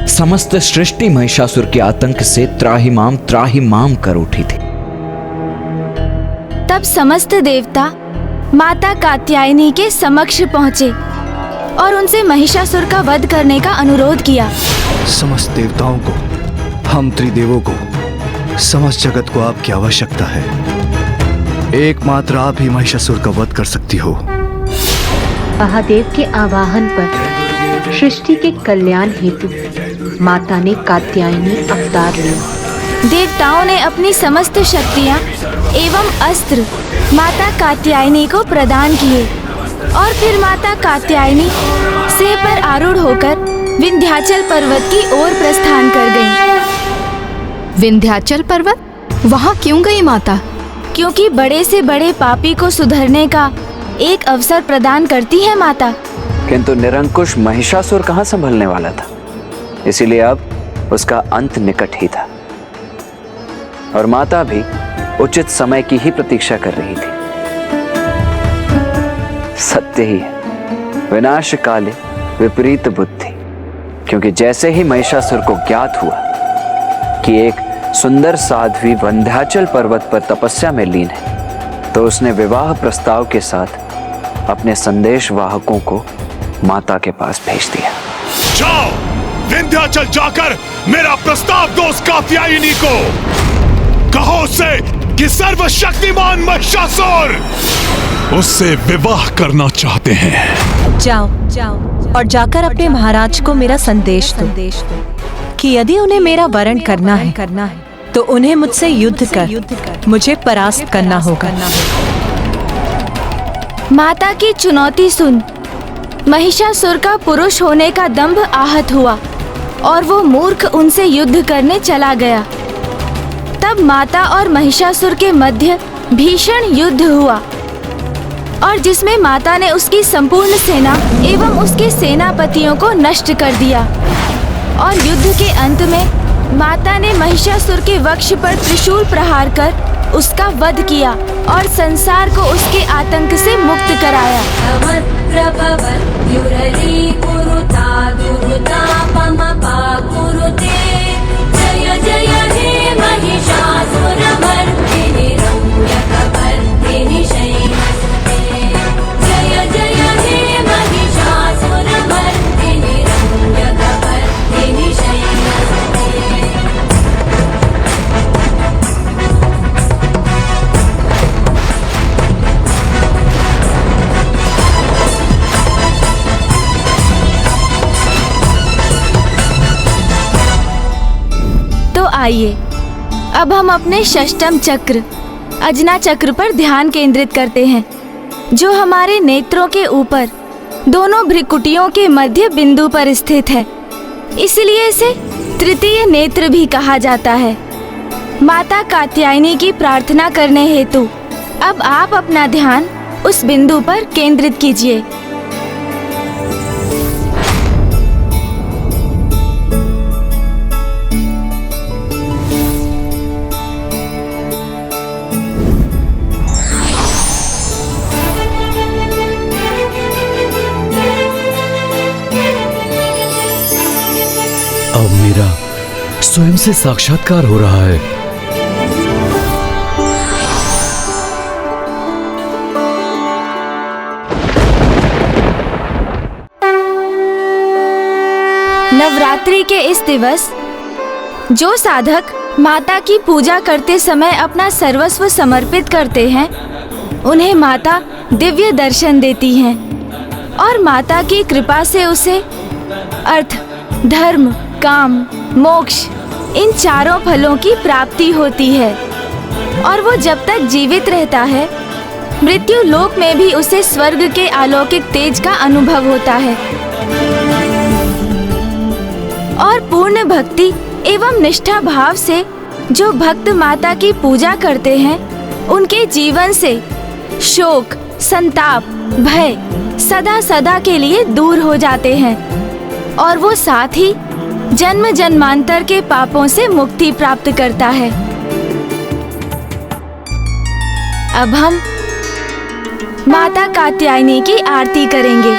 समस्त सृष्टि महिषासुर के आतंक से त्राहिमाम त्राहिमाम कर उठी थी। तब समस्त देवता माता कात्यायनी के समक्ष पहुँचे और उनसे महिषासुर का वध करने का अनुरोध किया। समस्त देवताओं को, हम त्रिदेवों को, समस्त जगत को आपकी आवश्यकता है। एकमात्र आप ही महिषासुर का वध कर सकती हो। महादेव के आवाहन पर सृष्टि के कल्याण हेतु माता ने कात्यायनी अवतार लिया। देवताओं ने अपनी समस्त शक्तियाँ एवं अस्त्र माता कात्यायनी को प्रदान किए और फिर माता कात्यायनी सिंह पर आरूढ़ होकर विंध्याचल पर्वत की ओर प्रस्थान कर गईं। विंध्याचल पर्वत? वहाँ क्यों गई माता? क्योंकि बड़े से बड़े पापी को सुधरने का एक अवसर प्रदान करती है माता। किंतु निरंकुश महिषासुर कहाँ संभलने वाला था, इसीलिए अब उसका अंत निकट ही था और माता भी उचित समय की ही प्रतीक्षा कर रही थी। सत्य ही है, विनाश काले विपरीत बुद्धि, क्योंकि जैसे ही महिषासुर को ज्ञात हुआ कि एक सुंदर साध्वी विंध्याचल पर्वत पर तपस्या में लीन है, तो उसने विवाह प्रस्ताव के साथ अपने संदेश वाहकों को माता के पास भेज दिया। जाओ, विंध्याचल जाकर मेरा प्रस्ताव दो उस कात्यायनी को। कहो उससे कि सर्वशक्तिमान महिषासुर उससे विवाह करना चाहते हैं। जाओ और जाकर अपने महाराज को मेरा संदेश दो कि यदि उन्हें मेरा वरण करना है तो उन्हें मुझसे युद्ध कर मुझे परास्त करना होगा। माता की चुनौती सुन महिषासुर का पुरुष होने का दंभ आहत हुआ और वो मूर्ख उनसे युद्ध करने चला गया। तब माता और महिषासुर के मध्य भीषण युद्ध हुआ और जिसमें माता ने उसकी संपूर्ण सेना एवं उसके सेनापतियों को नष्ट कर दिया और युद्ध के अंत में माता ने महिषासुर के वक्ष पर त्रिशूल प्रहार कर उसका वध किया और संसार को उसके आतंक से मुक्त कराया। जय जय हे महिषासुरमर्दिनि रम्यकपर्दिनि शैलसुते। जय जय हे महिषासुरमर्दिनि रम्यकपर्दिनि शैलसुते। तो आइए अब हम अपने षष्टम चक्र अजना चक्र पर ध्यान केंद्रित करते हैं, जो हमारे नेत्रों के ऊपर दोनों भ्रिकुटियों के मध्य बिंदु पर स्थित है। इसलिए इसे तृतीय नेत्र भी कहा जाता है। माता कात्यायनी की प्रार्थना करने हेतु अब आप अपना ध्यान उस बिंदु पर केंद्रित कीजिए। अब मेरा स्वयं से साक्षात्कार हो रहा है। नवरात्रि के इस दिवस जो साधक माता की पूजा करते समय अपना सर्वस्व समर्पित करते हैं, उन्हें माता दिव्य दर्शन देती हैं और माता की कृपा से उसे अर्थ, धर्म, काम, मोक्ष इन चारों फलों की प्राप्ति होती है। और वो जब तक जीवित रहता है, मृत्यु लोक में भी उसे स्वर्ग के अलौकिक तेज का अनुभव होता है। और पूर्ण भक्ति एवं निष्ठा भाव से जो भक्त माता की पूजा करते हैं, उनके जीवन से शोक, संताप, भय सदा सदा के लिए दूर हो जाते हैं और वो साथ ही जन्म जन्मांतर के पापों से मुक्ति प्राप्त करता है। अब हम माता कात्यायनी की आरती करेंगे।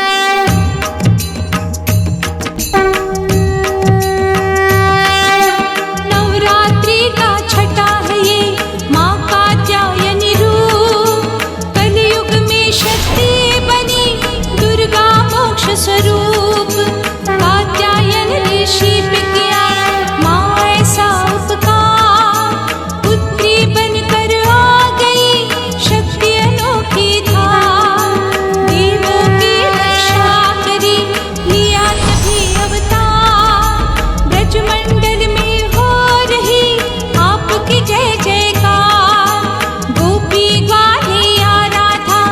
नवरात्रि का छठा है ये माँ कात्यायनी रूप, कलयुग में शक्ति बनी दुर्गा मोक्ष स्वरूप। कात्यायन ऋषि पे किया माँ ऐसा उपकार, पुत्री बनकर आ गई शक्ति अनोखी धार। देवों की रक्षा करी लिया तभी अवतार, ब्रजमंडल में हो रही आपकी जय जयकार। गोपी ग्वाले आराधा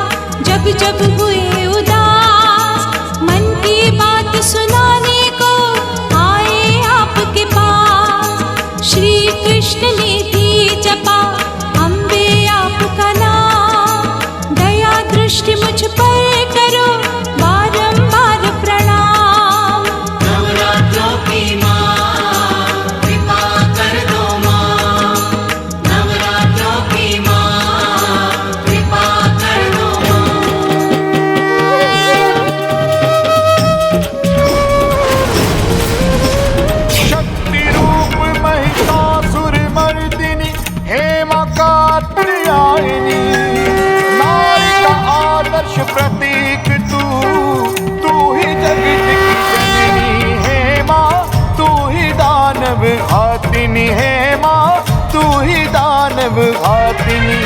जब जब हुए उदास, मन की बात सुनाने को आए आपके पास। श्री कृष्ण ने भी जपा अम्बे आपका नाम, दया दृष्टि मुझ पर करो बारंबार प्रणाम। नवरात्रों की माँ कृपा कर दो माँ, नवरात्रों की माँ कृपा कर दो शक्ति रूप महिषासुरमर्दिनि हे माँ कात्यायनी। नारी का आदर्श प्रतीक तू ही जगत की जननी हे माँ, तू ही दानव घातिनी हे माँ, तू ही दानव घातिनी।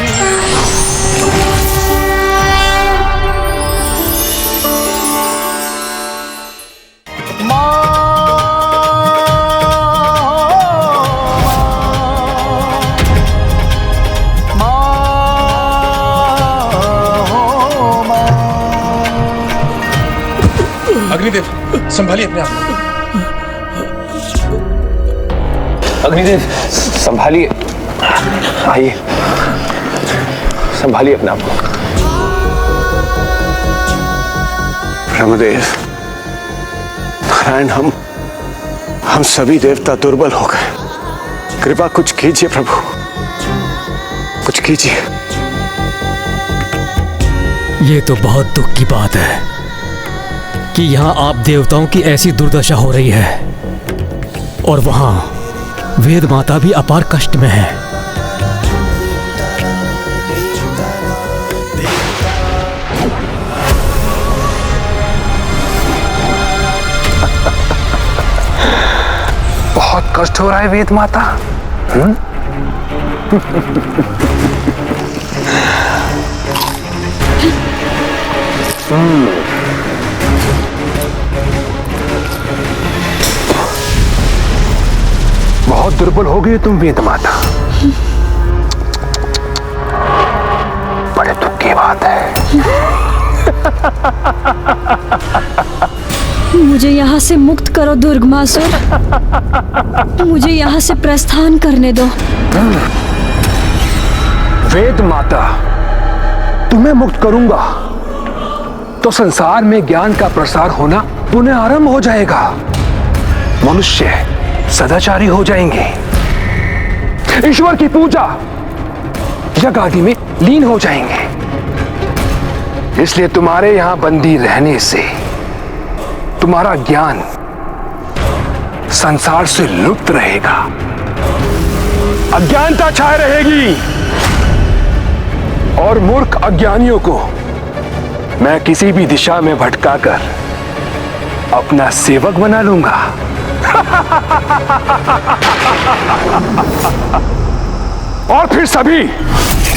अग्निदेव संभालिए अपने आप को। अग्निदेव संभालिए, आइए संभालिए अपने आप को। ब्रह्मदेव, नारायण, हम सभी देवता दुर्बल हो गए। कृपा कुछ कीजिए प्रभु, कुछ कीजिए। ये तो बहुत दुख की बात है कि यहाँ आप देवताओं की ऐसी दुर्दशा हो रही है और वहाँ वेद माता भी अपार कष्ट में है। बहुत कष्ट हो रहा है वेद माता। बहुत दुर्बल हो गई तुम वेद माता। बड़े दुख की बात है। मुझे यहाँ से मुक्त करो दुर्गमासुर। मुझे यहाँ से प्रस्थान करने दो। वेद माता, तुम्हें मुक्त करूंगा तो संसार में ज्ञान का प्रसार होना पुनः आरंभ हो जाएगा। मनुष्य सदाचारी हो जाएंगे, ईश्वर की पूजा यज्ञ आदि में लीन हो जाएंगे। इसलिए तुम्हारे यहां बंदी रहने से तुम्हारा ज्ञान संसार से लुप्त रहेगा, अज्ञानता छाए रहेगी और मूर्ख अज्ञानियों को मैं किसी भी दिशा में भटकाकर अपना सेवक बना लूंगा। और फिर सभी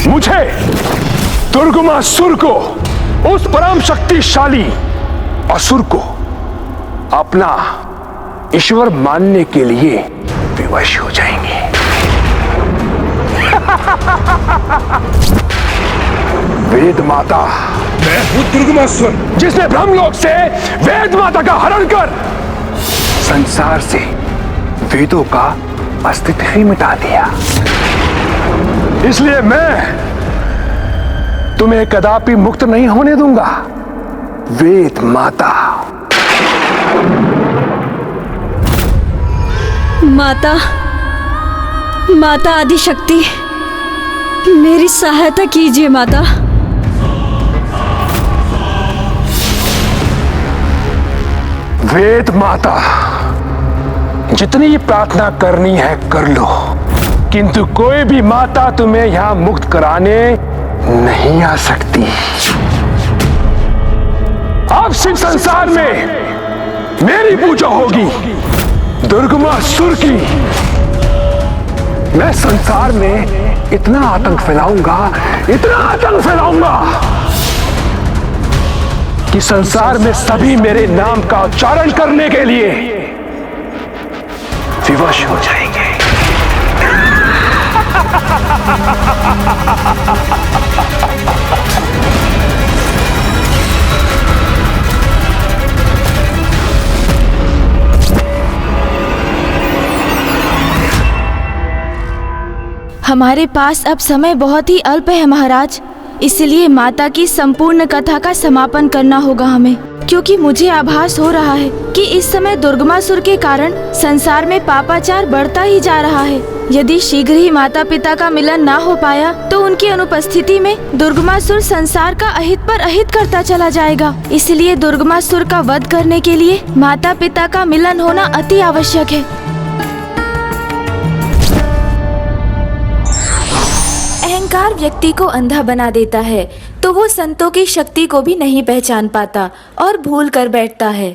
मुझे दुर्गमासुर को, उस परम शक्तिशाली असुर को अपना ईश्वर मानने के लिए विवश हो जाएंगे। वेद माता, मैं हूं दुर्गमासुर, जिसने ब्रह्मलोक से वेद माता का हरण कर संसार से वेदों का अस्तित्व ही मिटा दिया। इसलिए मैं तुम्हें कदापि मुक्त नहीं होने दूंगा वेद माता। माता, माता आदिशक्ति, मेरी सहायता कीजिए माता। वेद माता, जितनी प्रार्थना करनी है कर लो, किंतु कोई भी माता तुम्हें यहां मुक्त कराने नहीं आ सकती। अब सिर्फ संसार में मेरी पूजा होगी, दुर्गमासुर की। मैं संसार में इतना आतंक फैलाऊंगा, इतना आतंक फैलाऊंगा कि संसार में सभी मेरे नाम का उच्चारण करने के लिए विवश हो जाएंगे। हमारे पास अब समय बहुत ही अल्प है महाराज, इसलिए माता की संपूर्ण कथा का समापन करना होगा हमें, क्योंकि मुझे आभास हो रहा है कि इस समय दुर्गमासुर के कारण संसार में पापाचार बढ़ता ही जा रहा है। यदि शीघ्र ही माता पिता का मिलन ना हो पाया तो उनकी अनुपस्थिति में दुर्गमासुर संसार का अहित पर अहित करता चला जाएगा। इसलिए दुर्गमासुर का वध करने के लिए माता पिता का मिलन होना अति आवश्यक है। अहंकार व्यक्ति को अंधा बना देता है, तो वो संतों की शक्ति को भी नहीं पहचान पाता और भूल कर बैठता है।